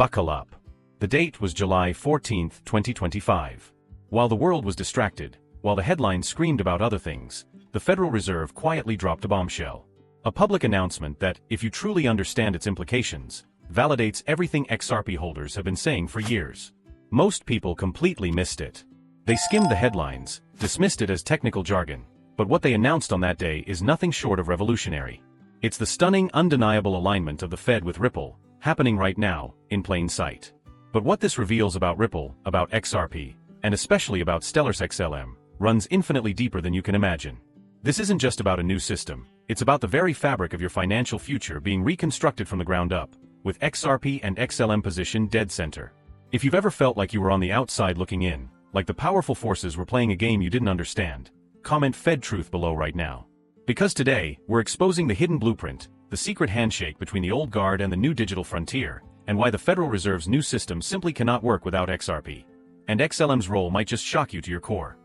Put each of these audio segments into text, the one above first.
Buckle up. The date was July 14, 2025. While the world was distracted, while the headlines screamed about other things, the Federal Reserve quietly dropped a bombshell. A public announcement that, if you truly understand its implications, validates everything XRP holders have been saying for years. Most people completely missed it. They skimmed the headlines, dismissed it as technical jargon, but what they announced on that day is nothing short of revolutionary. It's the stunning, undeniable alignment of the Fed with Ripple, happening right now, in plain sight. But what this reveals about Ripple, about XRP, and especially about Stellar's XLM, runs infinitely deeper than you can imagine. This isn't just about a new system, it's about the very fabric of your financial future being reconstructed from the ground up, with XRP and XLM positioned dead center. If you've ever felt like you were on the outside looking in, like the powerful forces were playing a game you didn't understand, comment Fed Truth below right now. Because today, we're exposing the hidden blueprint, the secret handshake between the old guard and the new digital frontier, and why the Federal Reserve's new system simply cannot work without XRP. And XLM's role might just shock you to your core.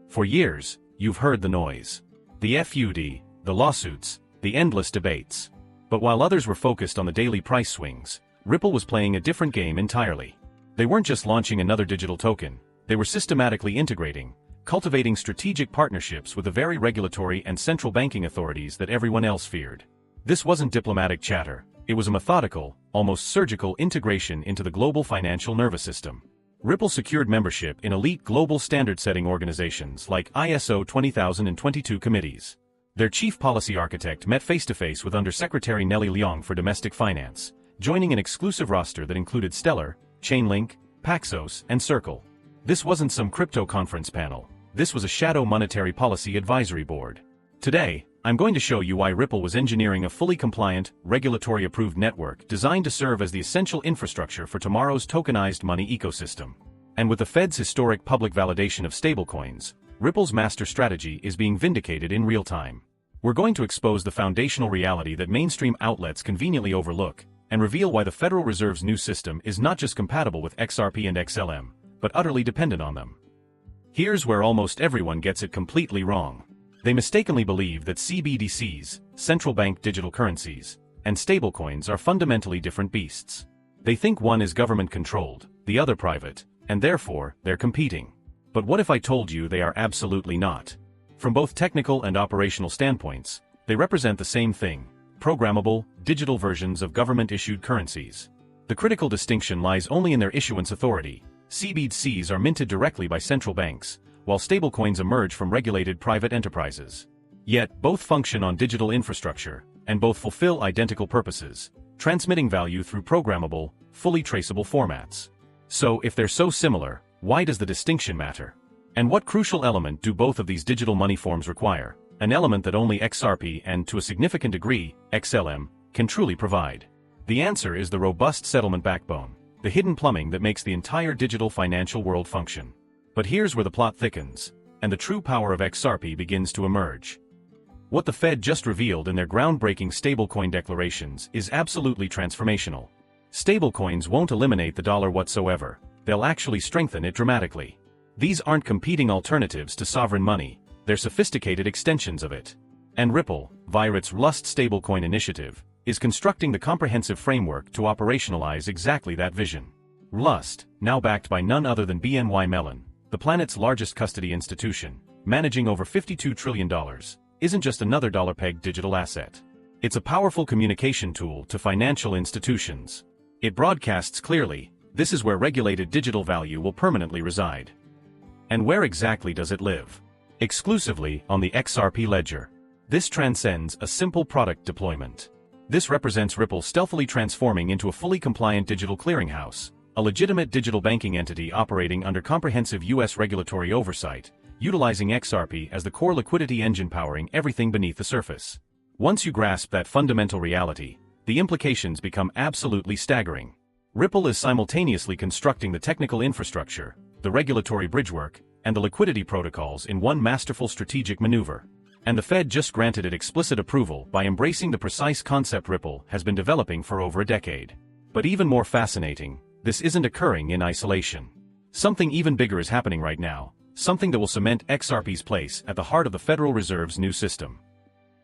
For years, you've heard the noise. The FUD, the lawsuits, the endless debates. But while others were focused on the daily price swings, Ripple was playing a different game entirely. They weren't just launching another digital token, they were systematically integrating, cultivating strategic partnerships with the very regulatory and central banking authorities that everyone else feared. This wasn't diplomatic chatter, it was a methodical, almost surgical integration into the global financial nervous system. Ripple secured membership in elite global standard-setting organizations like ISO 20022 committees. Their chief policy architect met face-to-face with Undersecretary Nellie Leong for domestic finance, joining an exclusive roster that included Stellar, Chainlink, Paxos, and Circle. This wasn't some crypto conference panel, this was a shadow monetary policy advisory board. Today, I'm going to show you why Ripple was engineering a fully compliant, regulatory-approved network designed to serve as the essential infrastructure for tomorrow's tokenized money ecosystem. And with the Fed's historic public validation of stablecoins, Ripple's master strategy is being vindicated in real time. We're going to expose the foundational reality that mainstream outlets conveniently overlook, and reveal why the Federal Reserve's new system is not just compatible with XRP and XLM, but utterly dependent on them. Here's where almost everyone gets it completely wrong. They mistakenly believe that CBDCs, Central Bank Digital Currencies, and stablecoins are fundamentally different beasts. They think one is government-controlled, the other private, and therefore, they're competing. But what if I told you they are absolutely not? From both technical and operational standpoints, they represent the same thing: programmable, digital versions of government-issued currencies. The critical distinction lies only in their issuance authority. CBDCs are minted directly by central banks, while stablecoins emerge from regulated private enterprises. Yet, both function on digital infrastructure, and both fulfill identical purposes, transmitting value through programmable, fully traceable formats. So, if they're so similar, why does the distinction matter? And what crucial element do both of these digital money forms require? An element that only XRP and, to a significant degree, XLM, can truly provide. The answer is the robust settlement backbone, the hidden plumbing that makes the entire digital financial world function. But here's where the plot thickens, and the true power of XRP begins to emerge. What the Fed just revealed in their groundbreaking stablecoin declarations is absolutely transformational. Stablecoins won't eliminate the dollar whatsoever, they'll actually strengthen it dramatically. These aren't competing alternatives to sovereign money, they're sophisticated extensions of it. And Ripple, via its Rust stablecoin initiative, is constructing the comprehensive framework to operationalize exactly that vision. Rust, now backed by none other than BNY Mellon, the planet's largest custody institution, managing over $52 trillion, isn't just another dollar-pegged digital asset. It's a powerful communication tool to financial institutions. It broadcasts clearly, this is where regulated digital value will permanently reside. And where exactly does it live? Exclusively on the XRP ledger. This transcends a simple product deployment. This represents Ripple stealthily transforming into a fully compliant digital clearinghouse, a legitimate digital banking entity operating under comprehensive U.S. regulatory oversight, utilizing XRP as the core liquidity engine powering everything beneath the surface. Once you grasp that fundamental reality, the implications become absolutely staggering. Ripple is simultaneously constructing the technical infrastructure, the regulatory bridgework, and the liquidity protocols in one masterful strategic maneuver. And the Fed just granted it explicit approval by embracing the precise concept Ripple has been developing for over a decade. But even more fascinating, this isn't occurring in isolation. Something even bigger is happening right now, something that will cement XRP's place at the heart of the Federal Reserve's new system.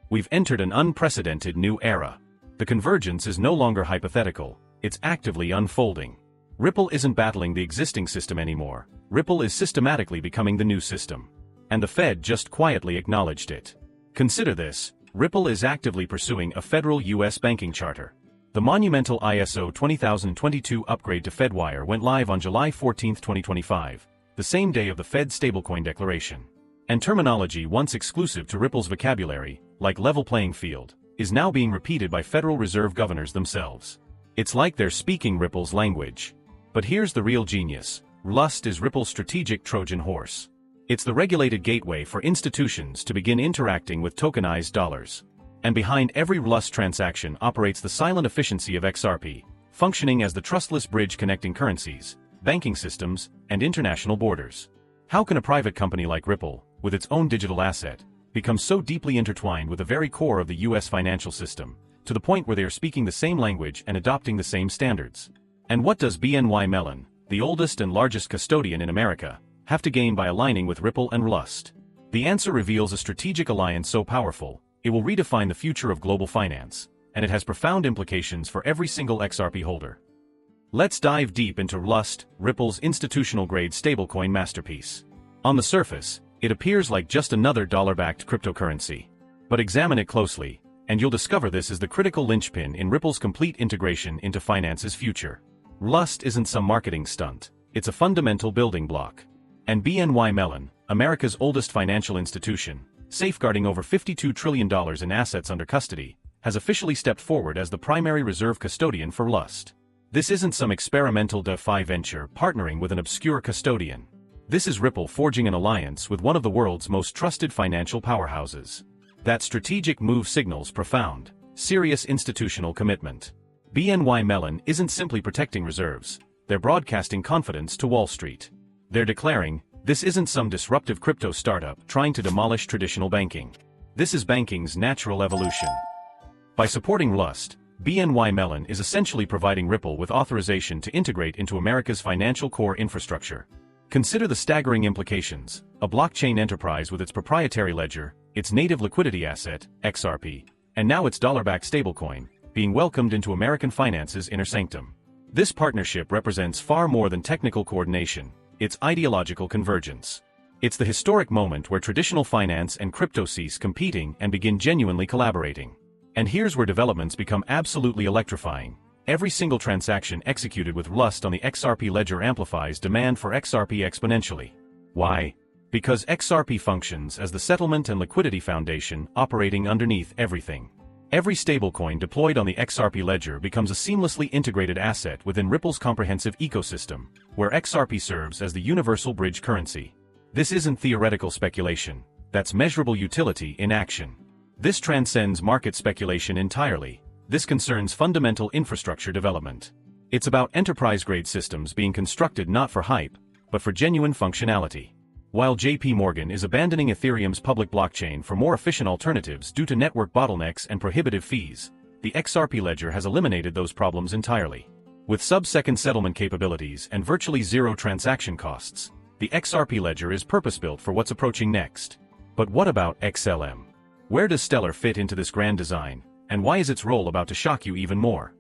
We've entered an unprecedented new era. The convergence is no longer hypothetical, it's actively unfolding. Ripple isn't battling the existing system anymore. Ripple is systematically becoming the new system. And the Fed just quietly acknowledged it. Consider this, Ripple is actively pursuing a federal U.S. banking charter. The monumental ISO 20022 upgrade to Fedwire went live on July 14, 2025, the same day of the Fed's stablecoin declaration. And terminology once exclusive to Ripple's vocabulary, like level playing field, is now being repeated by Federal Reserve governors themselves. It's like they're speaking Ripple's language. But here's the real genius. Rlust is Ripple's strategic Trojan horse. It's the regulated gateway for institutions to begin interacting with tokenized dollars. And behind every Rlust transaction operates the silent efficiency of XRP, functioning as the trustless bridge connecting currencies, banking systems, and international borders. How can a private company like Ripple, with its own digital asset, become so deeply intertwined with the very core of the U.S. financial system, to the point where they are speaking the same language and adopting the same standards? And what does BNY Mellon, the oldest and largest custodian in America, have to gain by aligning with Ripple and Rlust? The answer reveals a strategic alliance so powerful, it will redefine the future of global finance, and it has profound implications for every single XRP holder. Let's dive deep into Rlust, Ripple's institutional-grade stablecoin masterpiece. On the surface, it appears like just another dollar-backed cryptocurrency. But examine it closely, and you'll discover this is the critical linchpin in Ripple's complete integration into finance's future. Rlust isn't some marketing stunt, it's a fundamental building block. And BNY Mellon, America's oldest financial institution, safeguarding over $52 trillion in assets under custody, has officially stepped forward as the primary reserve custodian for Rlust. This isn't some experimental DeFi venture partnering with an obscure custodian. This is Ripple forging an alliance with one of the world's most trusted financial powerhouses. That strategic move signals profound, serious institutional commitment. BNY Mellon isn't simply protecting reserves, they're broadcasting confidence to Wall Street. They're declaring, this isn't some disruptive crypto startup trying to demolish traditional banking. This is banking's natural evolution. By supporting Rlust, BNY Mellon is essentially providing Ripple with authorization to integrate into America's financial core infrastructure. Consider the staggering implications: a blockchain enterprise with its proprietary ledger, its native liquidity asset, XRP, and now its dollar-backed stablecoin, being welcomed into American finance's inner sanctum. This partnership represents far more than technical coordination. It's ideological convergence. It's the historic moment where traditional finance and crypto cease competing and begin genuinely collaborating. And here's where developments become absolutely electrifying. Every single transaction executed with Rlust on the XRP ledger amplifies demand for XRP exponentially. Why? Because XRP functions as the settlement and liquidity foundation operating underneath everything. Every stablecoin deployed on the XRP ledger becomes a seamlessly integrated asset within Ripple's comprehensive ecosystem, where XRP serves as the universal bridge currency. This isn't theoretical speculation, that's measurable utility in action. This transcends market speculation entirely. This concerns fundamental infrastructure development. It's about enterprise-grade systems being constructed not for hype, but for genuine functionality. While JP Morgan is abandoning Ethereum's public blockchain for more efficient alternatives due to network bottlenecks and prohibitive fees, the XRP ledger has eliminated those problems entirely. With sub-second settlement capabilities and virtually zero transaction costs, the XRP ledger is purpose-built for what's approaching next. But what about XLM? Where does Stellar fit into this grand design, and why is its role about to shock you even more?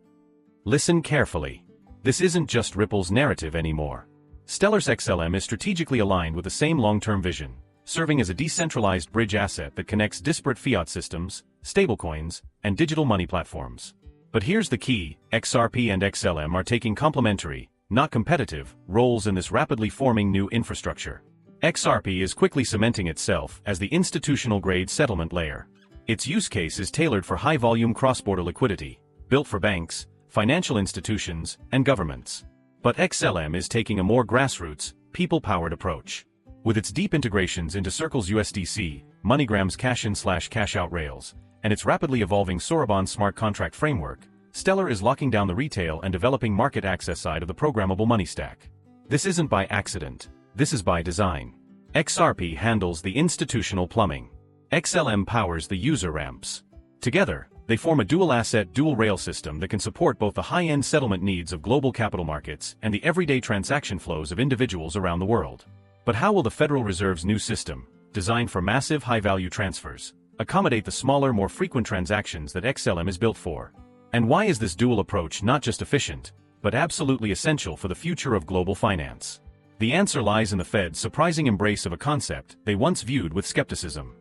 Listen carefully. This isn't just Ripple's narrative anymore. Stellar's XLM is strategically aligned with the same long-term vision, serving as a decentralized bridge asset that connects disparate fiat systems, stablecoins, and digital money platforms. But here's the key: XRP and XLM are taking complementary, not competitive, roles in this rapidly forming new infrastructure. XRP is quickly cementing itself as the institutional-grade settlement layer. Its use case is tailored for high-volume cross-border liquidity, built for banks, financial institutions, and governments. But XLM is taking a more grassroots, people-powered approach. With its deep integrations into Circle's USDC, MoneyGram's cash-in/cash-out rails, and its rapidly evolving Soroban smart contract framework, Stellar is locking down the retail and developing market access side of the programmable money stack. This isn't by accident, this is by design. XRP handles the institutional plumbing. XLM powers the user ramps. Together, they form a dual-asset, dual-rail system that can support both the high-end settlement needs of global capital markets and the everyday transaction flows of individuals around the world. But how will the Federal Reserve's new system, designed for massive high-value transfers, accommodate the smaller, more frequent transactions that XLM is built for? And why is this dual approach not just efficient, but absolutely essential for the future of global finance? The answer lies in the Fed's surprising embrace of a concept they once viewed with skepticism.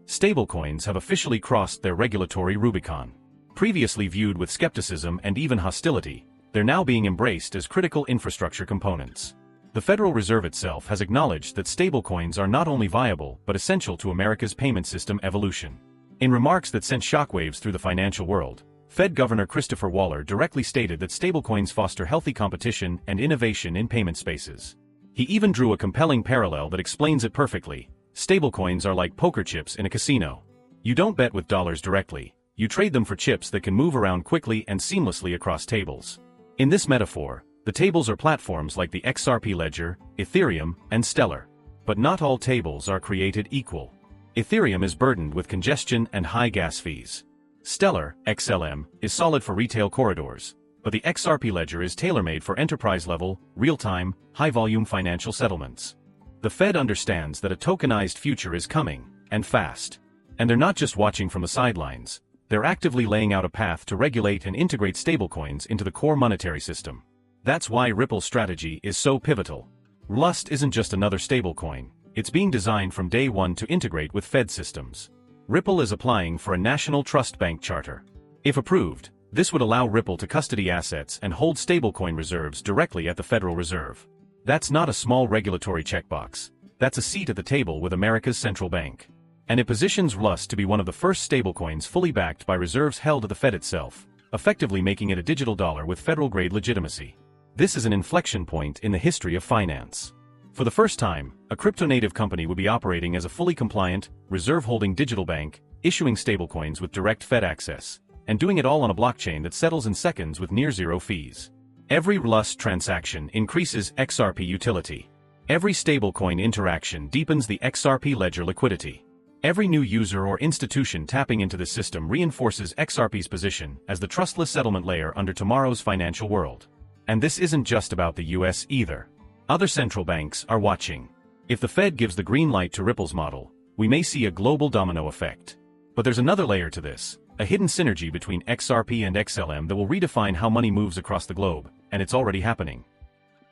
Stablecoins have officially crossed their regulatory Rubicon. Previously viewed with skepticism and even hostility, they're now being embraced as critical infrastructure components. The Federal Reserve itself has acknowledged that stablecoins are not only viable but essential to America's payment system evolution. In remarks that sent shockwaves through the financial world, Fed Governor Christopher Waller directly stated that stablecoins foster healthy competition and innovation in payment spaces. He even drew a compelling parallel that explains it perfectly. Stablecoins are like poker chips in a casino. You don't bet with dollars directly, you trade them for chips that can move around quickly and seamlessly across tables. In this metaphor, the tables are platforms like the XRP ledger, Ethereum, and Stellar. But not all tables are created equal. Ethereum is burdened with congestion and high gas fees. Stellar, XLM, is solid for retail corridors, but the XRP ledger is tailor-made for enterprise-level, real-time, high-volume financial settlements. The Fed understands that a tokenized future is coming, and fast. And they're not just watching from the sidelines, they're actively laying out a path to regulate and integrate stablecoins into the core monetary system. That's why Ripple's strategy is so pivotal. Rust isn't just another stablecoin, it's being designed from day one to integrate with Fed systems. Ripple is applying for a national trust bank charter. If approved, this would allow Ripple to custody assets and hold stablecoin reserves directly at the Federal Reserve. That's not a small regulatory checkbox. That's a seat at the table with America's central bank. And it positions Rust to be one of the first stablecoins fully backed by reserves held at the Fed itself, effectively making it a digital dollar with federal-grade legitimacy. This is an inflection point in the history of finance. For the first time, a crypto-native company would be operating as a fully compliant, reserve-holding digital bank, issuing stablecoins with direct Fed access, and doing it all on a blockchain that settles in seconds with near-zero fees. Every Rust transaction increases XRP utility. Every stablecoin interaction deepens the XRP ledger liquidity. Every new user or institution tapping into the system reinforces XRP's position as the trustless settlement layer under tomorrow's financial world. And this isn't just about the US either. Other central banks are watching. If the Fed gives the green light to Ripple's model, we may see a global domino effect. But there's another layer to this, a hidden synergy between XRP and XLM that will redefine how money moves across the globe, and it's already happening.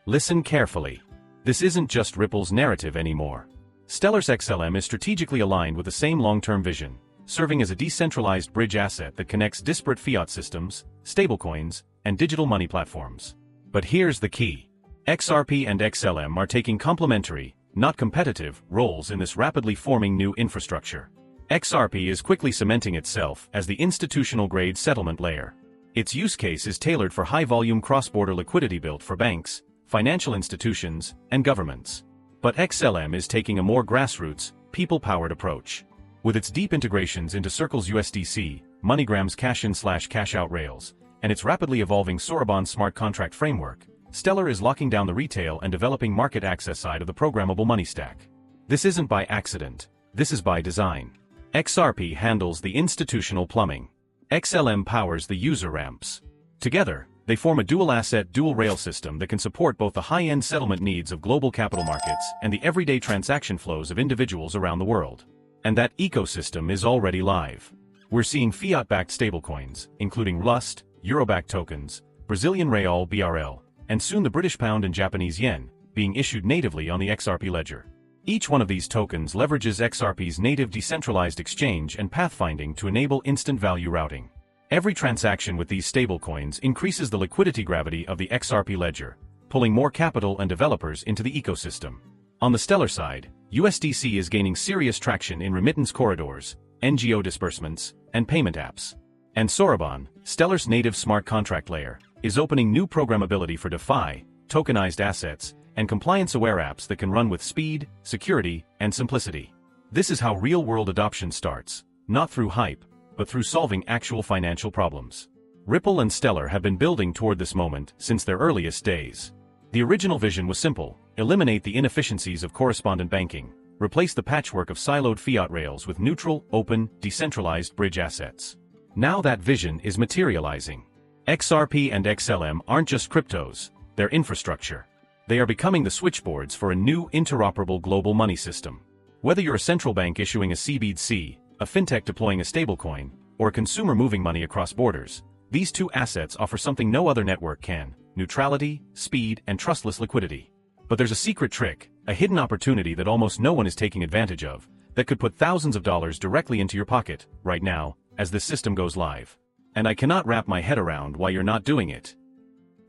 Listen carefully. This isn't just Ripple's narrative anymore. Stellar's XLM is strategically aligned with the same long-term vision, serving as a decentralized bridge asset that connects disparate fiat systems, stablecoins, and digital money platforms. But here's the key. XRP and XLM are taking complementary, not competitive, roles in this rapidly forming new infrastructure. XRP is quickly cementing itself as the institutional-grade settlement layer. Its use case is tailored for high-volume cross-border liquidity built for banks, financial institutions, and governments. But XLM is taking a more grassroots, people-powered approach. With its deep integrations into Circle's USDC, MoneyGram's cash-in/cash-out rails, and its rapidly evolving Soroban smart contract framework, Stellar is locking down the retail and developing market access side of the programmable money stack. This isn't by accident, this is by design. XRP handles the institutional plumbing. XLM powers the user ramps. Together, they form a dual-asset, dual-rail system that can support both the high-end settlement needs of global capital markets and the everyday transaction flows of individuals around the world. And that ecosystem is already live. We're seeing fiat-backed stablecoins, including Rust, Euro-backed tokens, Brazilian Real BRL, and soon the British Pound and Japanese Yen, being issued natively on the XRP ledger. Each one of these tokens leverages XRP's native decentralized exchange and pathfinding to enable instant value routing. Every transaction with these stablecoins increases the liquidity gravity of the XRP ledger, pulling more capital and developers into the ecosystem. On the Stellar side, USDC is gaining serious traction in remittance corridors, NGO disbursements, and payment apps. And Soroban, Stellar's native smart contract layer, is opening new programmability for DeFi, tokenized assets, and compliance-aware apps that can run with speed, security, and simplicity. This is how real-world adoption starts, not through hype, but through solving actual financial problems. Ripple and Stellar have been building toward this moment since their earliest days. The original vision was simple: eliminate the inefficiencies of correspondent banking, replace the patchwork of siloed fiat rails with neutral, open, decentralized bridge assets. Now that vision is materializing. XRP and XLM aren't just cryptos, they're infrastructure. They are becoming the switchboards for a new interoperable global money system. Whether you're a central bank issuing a CBDC, a fintech deploying a stablecoin, or a consumer moving money across borders, These two assets offer something no other network can: neutrality, speed, and trustless liquidity. But there's a secret trick, a hidden opportunity that almost no one is taking advantage of, that could put thousands of dollars directly into your pocket, right now, as this system goes live. And I cannot wrap my head around why you're not doing it.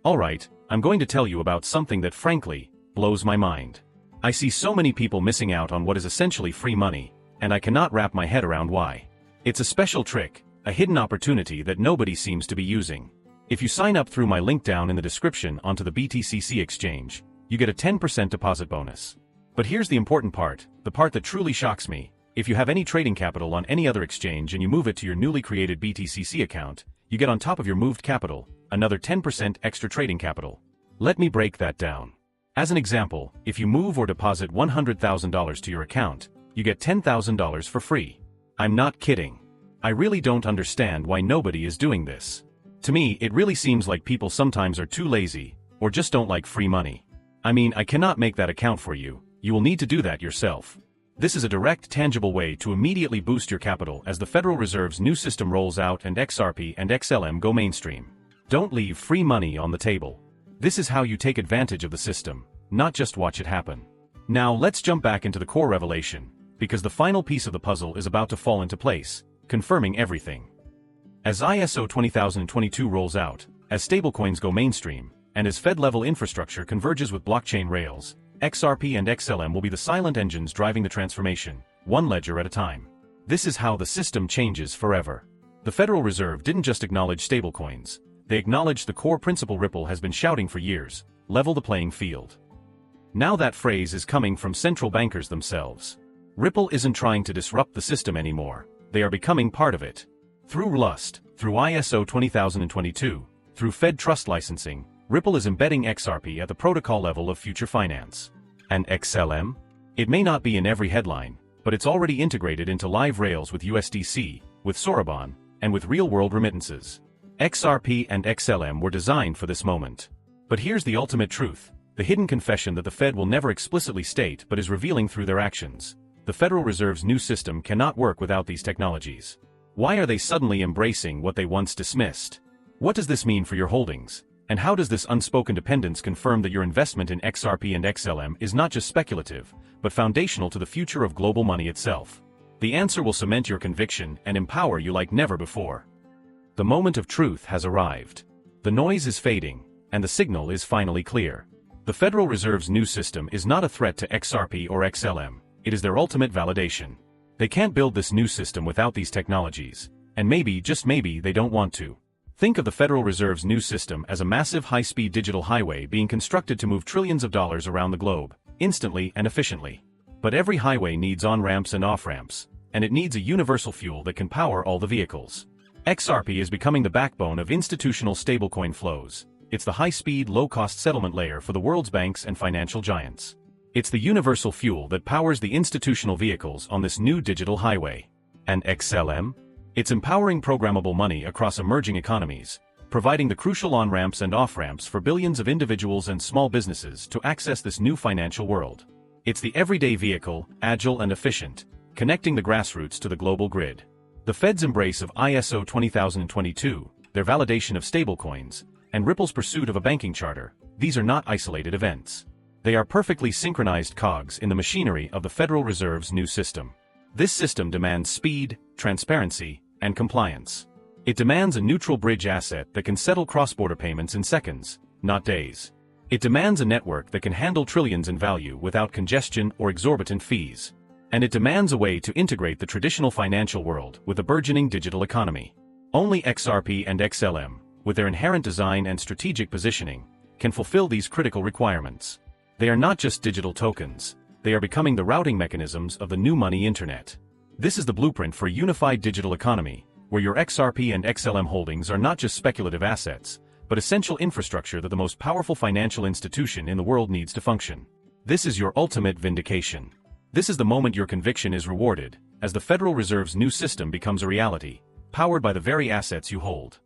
Alright, I'm going to tell you about something that frankly blows my mind. I see so many people missing out on what is essentially free money, and I cannot wrap my head around why. It's a special trick, a hidden opportunity that nobody seems to be using. If you sign up through my link down in the description onto the BTCC exchange, you get a 10% deposit bonus. But here's the important part, the part that truly shocks me. If you have any trading capital on any other exchange and you move it to your newly created BTCC account, you get on top of your moved capital, another 10% extra trading capital. Let me break that down. As an example, if you move or deposit $100,000 to your account, you get $10,000 for free. I'm not kidding. I really don't understand why nobody is doing this. To me, it really seems like people sometimes are too lazy, or just don't like free money. I mean, I cannot make that account for you. You will need to do that yourself. This is a direct, tangible way to immediately boost your capital as the Federal Reserve's new system rolls out and XRP and XLM go mainstream. Don't leave free money on the table. This is how you take advantage of the system, not just watch it happen. Now let's jump back into the core revelation, because the final piece of the puzzle is about to fall into place, confirming everything. As ISO 20022 rolls out, as stablecoins go mainstream, and as Fed-level infrastructure converges with blockchain rails, XRP and XLM will be the silent engines driving the transformation, one ledger at a time. This is how the system changes forever. The Federal Reserve didn't just acknowledge stablecoins, they acknowledged the core principle Ripple has been shouting for years: level the playing field. Now that phrase is coming from central bankers themselves. Ripple isn't trying to disrupt the system anymore, they are becoming part of it. Through Lust, through ISO 20022, through Fed trust licensing, Ripple is embedding XRP at the protocol level of future finance. And XLM? It may not be in every headline, but it's already integrated into live rails with USDC, with Sorobon, and with real-world remittances. XRP and XLM were designed for this moment. But here's the ultimate truth, the hidden confession that the Fed will never explicitly state but is revealing through their actions. The Federal Reserve's new system cannot work without these technologies. Why are they suddenly embracing what they once dismissed? What does this mean for your holdings? And how does this unspoken dependence confirm that your investment in XRP and XLM is not just speculative, but foundational to the future of global money itself? The answer will cement your conviction and empower you like never before. The moment of truth has arrived. The noise is fading, and the signal is finally clear. The Federal Reserve's new system is not a threat to XRP or XLM, it is their ultimate validation. They can't build this new system without these technologies, and maybe, just maybe, they don't want to. Think of the Federal Reserve's new system as a massive high-speed digital highway being constructed to move trillions of dollars around the globe, instantly and efficiently. But every highway needs on-ramps and off-ramps, and it needs a universal fuel that can power all the vehicles. XRP is becoming the backbone of institutional stablecoin flows. It's the high-speed, low-cost settlement layer for the world's banks and financial giants. It's the universal fuel that powers the institutional vehicles on this new digital highway. And XLM? It's empowering programmable money across emerging economies, providing the crucial on-ramps and off-ramps for billions of individuals and small businesses to access this new financial world. It's the everyday vehicle, agile and efficient, connecting the grassroots to the global grid. The Fed's embrace of ISO 20022, their validation of stablecoins, and Ripple's pursuit of a banking charter, these are not isolated events. They are perfectly synchronized cogs in the machinery of the Federal Reserve's new system. This system demands speed, transparency, and compliance. It demands a neutral bridge asset that can settle cross-border payments in seconds, not days. It demands a network that can handle trillions in value without congestion or exorbitant fees. And it demands a way to integrate the traditional financial world with the burgeoning digital economy. Only XRP and XLM, with their inherent design and strategic positioning, can fulfill these critical requirements. They are not just digital tokens, they are becoming the routing mechanisms of the new money internet. This is the blueprint for a unified digital economy, where your XRP and XLM holdings are not just speculative assets, but essential infrastructure that the most powerful financial institution in the world needs to function. This is your ultimate vindication. This is the moment your conviction is rewarded, as the Federal Reserve's new system becomes a reality, powered by the very assets you hold.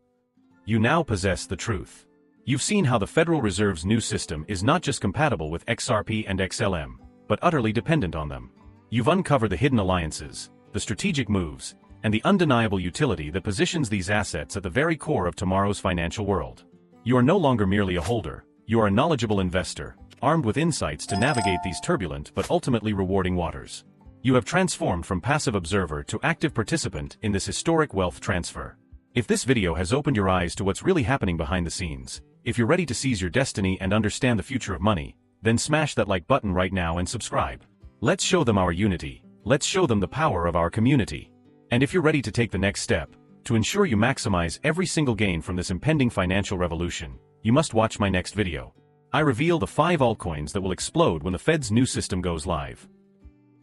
You now possess the truth. You've seen how the Federal Reserve's new system is not just compatible with XRP and XLM, but utterly dependent on them. You've uncovered the hidden alliances, the strategic moves, and the undeniable utility that positions these assets at the very core of tomorrow's financial world. You are no longer merely a holder, you are a knowledgeable investor, armed with insights to navigate these turbulent but ultimately rewarding waters. You have transformed from passive observer to active participant in this historic wealth transfer. If this video has opened your eyes to what's really happening behind the scenes, if you're ready to seize your destiny and understand the future of money, then smash that like button right now and subscribe. Let's show them our unity. Let's show them the power of our community. And if you're ready to take the next step, to ensure you maximize every single gain from this impending financial revolution, you must watch my next video. I reveal the 5 altcoins that will explode when the Fed's new system goes live.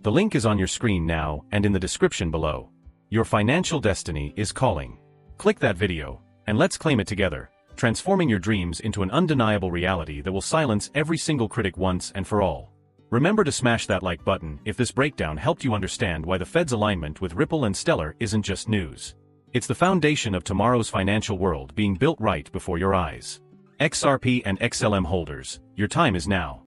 The link is on your screen now and in the description below. Your financial destiny is calling. Click that video, and let's claim it together, transforming your dreams into an undeniable reality that will silence every single critic once and for all. Remember to smash that like button if this breakdown helped you understand why the Fed's alignment with Ripple and Stellar isn't just news. It's the foundation of tomorrow's financial world being built right before your eyes. XRP and XLM holders, your time is now.